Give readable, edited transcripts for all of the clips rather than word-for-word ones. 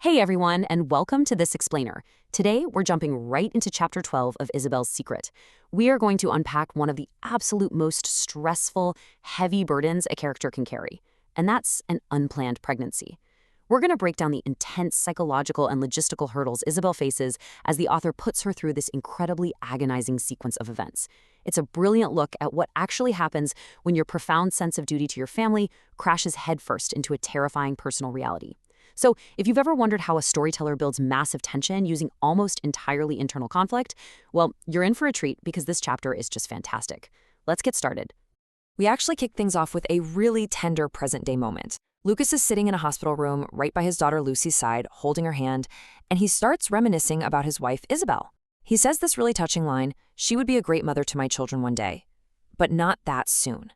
Hey everyone, and welcome to This Explainer. Today, we're jumping right into Chapter 12 of Isabelle's Secret. We are going to unpack one of the absolute most stressful, heavy burdens a character can carry, and that's an unplanned pregnancy. We're going to break down the intense psychological and logistical hurdles Isabelle faces as the author puts her through this incredibly agonizing sequence of events. It's a brilliant look at what actually happens when your profound sense of duty to your family crashes headfirst into a terrifying personal reality. So, if you've ever wondered how a storyteller builds massive tension using almost entirely internal conflict, well, you're in for a treat because this chapter is just fantastic. Let's get started. We actually kick things off with a really tender present-day moment. Lucas is sitting in a hospital room right by his daughter Lucy's side, holding her hand, and he starts reminiscing about his wife, Isabelle. He says this really touching line, "She would be a great mother to my children one day, but not that soon."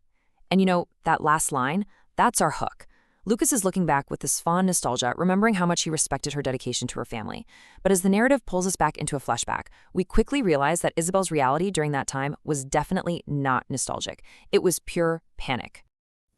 And that last line, that's our hook. Lucas is looking back with this fond nostalgia, remembering how much he respected her dedication to her family. But as the narrative pulls us back into a flashback, we quickly realize that Isabelle's reality during that time was definitely not nostalgic. It was pure panic.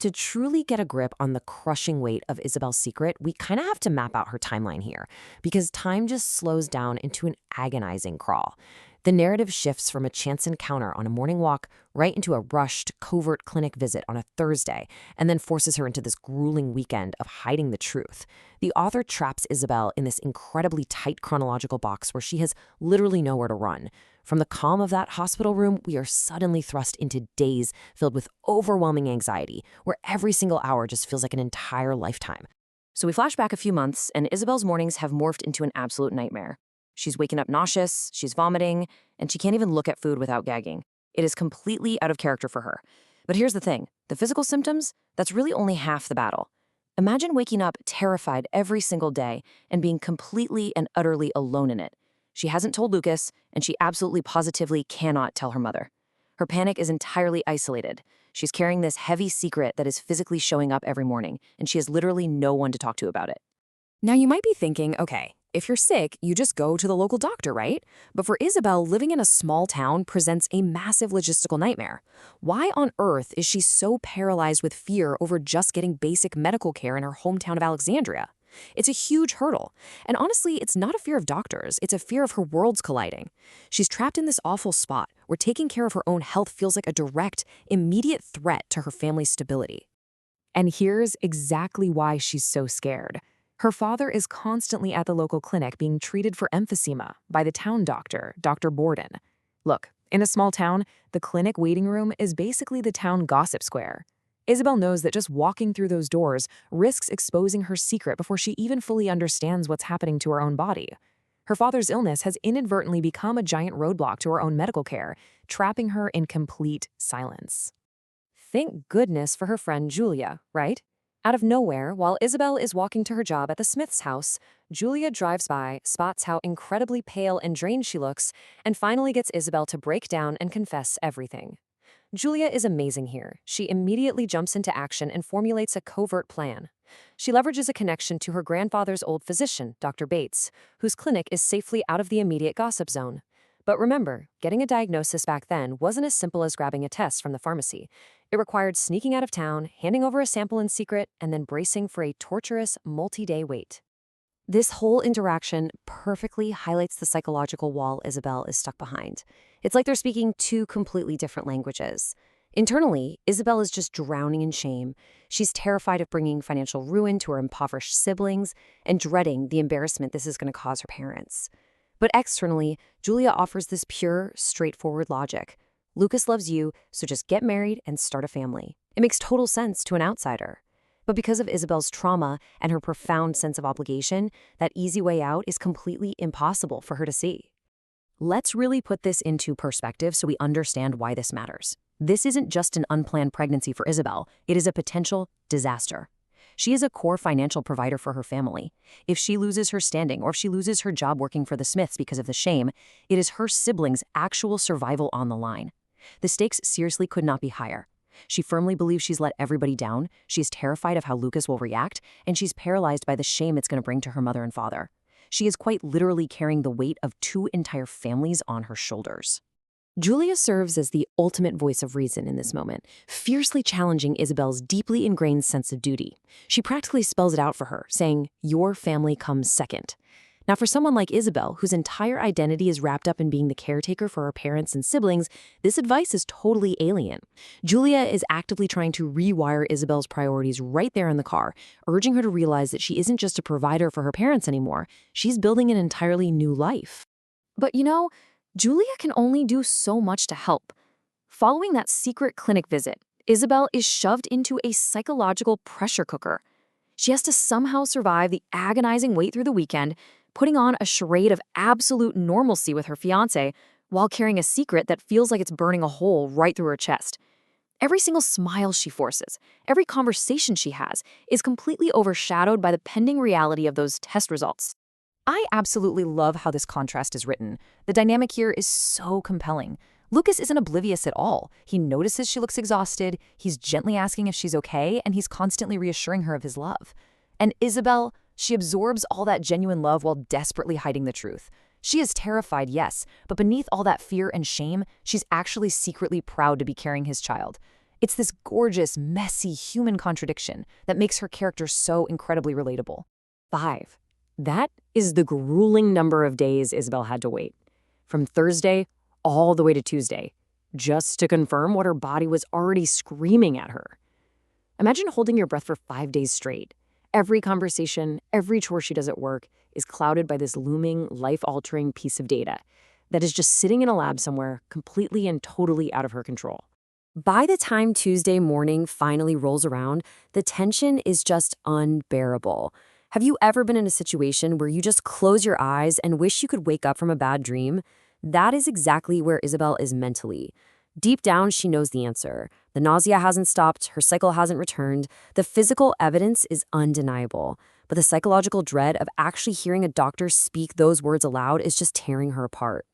To truly get a grip on the crushing weight of Isabelle's secret, we kind of have to map out her timeline here, because time just slows down into an agonizing crawl. The narrative shifts from a chance encounter on a morning walk right into a rushed, covert clinic visit on a Thursday, and then forces her into this grueling weekend of hiding the truth. The author traps Isabelle in this incredibly tight chronological box where she has literally nowhere to run. From the calm of that hospital room, we are suddenly thrust into days filled with overwhelming anxiety, where every single hour just feels like an entire lifetime. So we flash back a few months, and Isabelle's mornings have morphed into an absolute nightmare. She's waking up nauseous, she's vomiting, and she can't even look at food without gagging. It is completely out of character for her. But here's the thing, the physical symptoms, that's really only half the battle. Imagine waking up terrified every single day and being completely and utterly alone in it. She hasn't told Lucas, and she absolutely positively cannot tell her mother. Her panic is entirely isolated. She's carrying this heavy secret that is physically showing up every morning, and she has literally no one to talk to about it. Now you might be thinking, okay, if you're sick, you just go to the local doctor, right? But for Isabelle, living in a small town presents a massive logistical nightmare. Why on earth is she so paralyzed with fear over just getting basic medical care in her hometown of Alexandria? It's a huge hurdle. And honestly, it's not a fear of doctors, it's a fear of her worlds colliding. She's trapped in this awful spot where taking care of her own health feels like a direct, immediate threat to her family's stability. And here's exactly why she's so scared. Her father is constantly at the local clinic being treated for emphysema by the town doctor, Dr. Borden. Look, in a small town, the clinic waiting room is basically the town gossip square. Isabelle knows that just walking through those doors risks exposing her secret before she even fully understands what's happening to her own body. Her father's illness has inadvertently become a giant roadblock to her own medical care, trapping her in complete silence. Thank goodness for her friend Julia, right? Out of nowhere, while Isabelle is walking to her job at the Smith's house, Julia drives by, spots how incredibly pale and drained she looks, and finally gets Isabelle to break down and confess everything. Julia is amazing here. She immediately jumps into action and formulates a covert plan. She leverages a connection to her grandfather's old physician, Dr. Bates, whose clinic is safely out of the immediate gossip zone. But remember, getting a diagnosis back then wasn't as simple as grabbing a test from the pharmacy. It required sneaking out of town, handing over a sample in secret, and then bracing for a torturous, multi-day wait. This whole interaction perfectly highlights the psychological wall Isabelle is stuck behind. It's like they're speaking two completely different languages. Internally, Isabelle is just drowning in shame. She's terrified of bringing financial ruin to her impoverished siblings and dreading the embarrassment this is going to cause her parents. But externally, Julia offers this pure, straightforward logic. Lucas loves you, so just get married and start a family. It makes total sense to an outsider. But because of Isabelle's trauma and her profound sense of obligation, that easy way out is completely impossible for her to see. Let's really put this into perspective so we understand why this matters. This isn't just an unplanned pregnancy for Isabelle, it is a potential disaster. She is a core financial provider for her family. If she loses her standing or if she loses her job working for the Smiths because of the shame, it is her siblings' actual survival on the line. The stakes seriously could not be higher. She firmly believes she's let everybody down, she's terrified of how Lucas will react, and she's paralyzed by the shame it's going to bring to her mother and father. She is quite literally carrying the weight of two entire families on her shoulders. Julia serves as the ultimate voice of reason in this moment, fiercely challenging Isabel's deeply ingrained sense of duty. She practically spells it out for her, saying, "Your family comes second." Now, for someone like Isabelle, whose entire identity is wrapped up in being the caretaker for her parents and siblings, this advice is totally alien. Julia is actively trying to rewire Isabelle's priorities right there in the car, urging her to realize that she isn't just a provider for her parents anymore. She's building an entirely new life. But Julia can only do so much to help. Following that secret clinic visit, Isabelle is shoved into a psychological pressure cooker. She has to somehow survive the agonizing wait through the weekend, putting on a charade of absolute normalcy with her fiancé while carrying a secret that feels like it's burning a hole right through her chest. Every single smile she forces, every conversation she has, is completely overshadowed by the pending reality of those test results. I absolutely love how this contrast is written. The dynamic here is so compelling. Lucas isn't oblivious at all. He notices she looks exhausted, he's gently asking if she's okay, and he's constantly reassuring her of his love. And Isabelle, she absorbs all that genuine love while desperately hiding the truth. She is terrified, yes, but beneath all that fear and shame, she's actually secretly proud to be carrying his child. It's this gorgeous, messy human contradiction that makes her character so incredibly relatable. 5. That is the grueling number of days Isabelle had to wait. From Thursday all the way to Tuesday, just to confirm what her body was already screaming at her. Imagine holding your breath for 5 days straight. Every conversation, every chore she does at work is clouded by this looming, life-altering piece of data that is just sitting in a lab somewhere, completely and totally out of her control. By the time Tuesday morning finally rolls around, the tension is just unbearable. Have you ever been in a situation where you just close your eyes and wish you could wake up from a bad dream? That is exactly where Isabelle is mentally. Deep down, she knows the answer. The nausea hasn't stopped, her cycle hasn't returned, the physical evidence is undeniable. But the psychological dread of actually hearing a doctor speak those words aloud is just tearing her apart.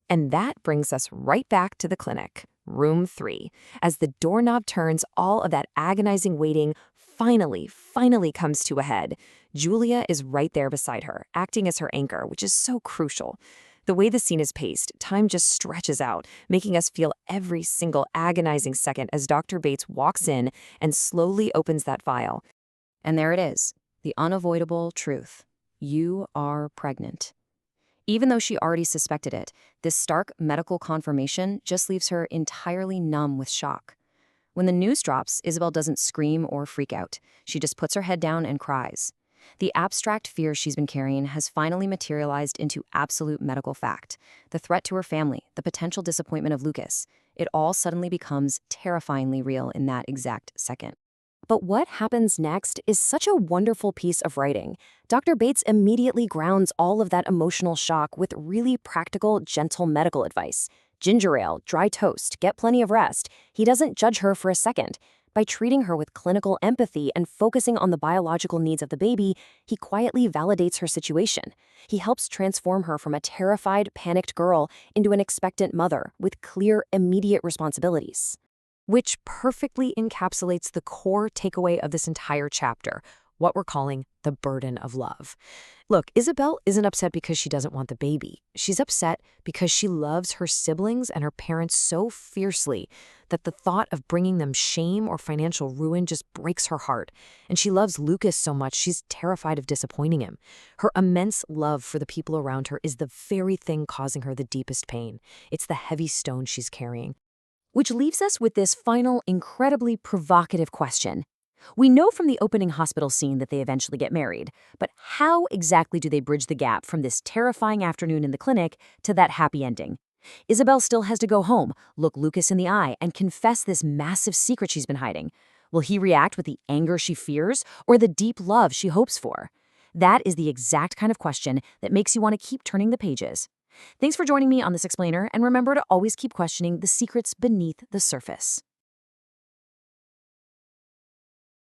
And that brings us right back to the clinic, room 3. As the doorknob turns, all of that agonizing waiting finally comes to a head. Julia is right there beside her, acting as her anchor, which is so crucial. The way the scene is paced, time just stretches out, making us feel every single agonizing second as Dr. Bates walks in and slowly opens that file. And there it is, the unavoidable truth. You are pregnant. Even though she already suspected it, this stark medical confirmation just leaves her entirely numb with shock. When the news drops, Isabelle doesn't scream or freak out. She just puts her head down and cries. The abstract fear she's been carrying has finally materialized into absolute medical fact. The threat to her family, the potential disappointment of Lucas, it all suddenly becomes terrifyingly real in that exact second. But what happens next is such a wonderful piece of writing. Dr. Bates immediately grounds all of that emotional shock with really practical, gentle medical advice. Ginger ale, dry toast, get plenty of rest. He doesn't judge her for a second. By treating her with clinical empathy and focusing on the biological needs of the baby, he quietly validates her situation. He helps transform her from a terrified, panicked girl into an expectant mother with clear, immediate responsibilities. Which perfectly encapsulates the core takeaway of this entire chapter, what we're calling the burden of love. Look, Isabelle isn't upset because she doesn't want the baby. She's upset because she loves her siblings and her parents so fiercely that the thought of bringing them shame or financial ruin just breaks her heart. And she loves Lucas so much, she's terrified of disappointing him. Her immense love for the people around her is the very thing causing her the deepest pain. It's the heavy stone she's carrying. Which leaves us with this final, incredibly provocative question. We know from the opening hospital scene that they eventually get married, but how exactly do they bridge the gap from this terrifying afternoon in the clinic to that happy ending? Isabelle still has to go home, look Lucas in the eye, and confess this massive secret she's been hiding. Will he react with the anger she fears or the deep love she hopes for? That is the exact kind of question that makes you want to keep turning the pages. Thanks for joining me on this explainer, and remember to always keep questioning the secrets beneath the surface.